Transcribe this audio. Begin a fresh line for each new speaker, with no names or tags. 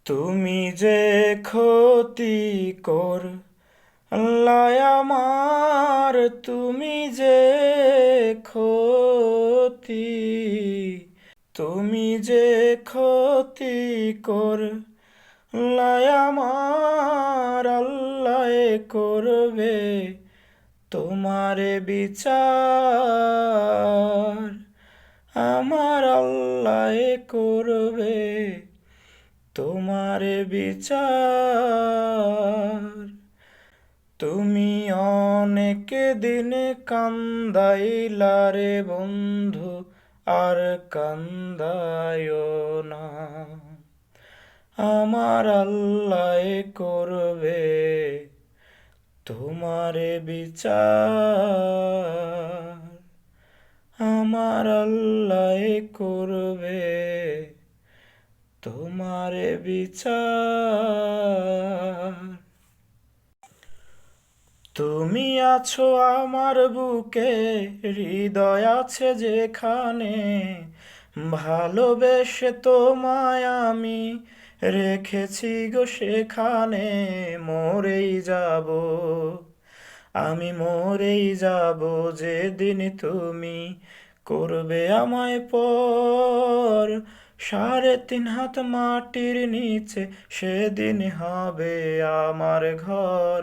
তুমি যে ক্ষতিকর আল্লাহ আমার, তুমি যে ক্ষতি, তুমি যে ক্ষতিকর আল্লাহ আমার, আল্লাহ করবে তোমারে বিচার, আমার আল্লাহ করবে তোমারে বিচার। তুমি অনেক দিন কান্দাইলা রে বন্ধু, আর কান্দায়ও না, আমার আল্লাহ করবে তোমারে বিচার, আমার আল্লাহ করবে তোমারে বিচার। তুমি আছো আমার বুকে, হৃদয় আছে যেখানে, ভালোবেসে তোমায় আমি রেখেছি গো সেখানে। মরেই যাব, আমি মরেই যাব যেদিন তুমি করবে আমায় পর। 3.5 হাত মাটির নিচে সেদিন হবে আমার ঘর।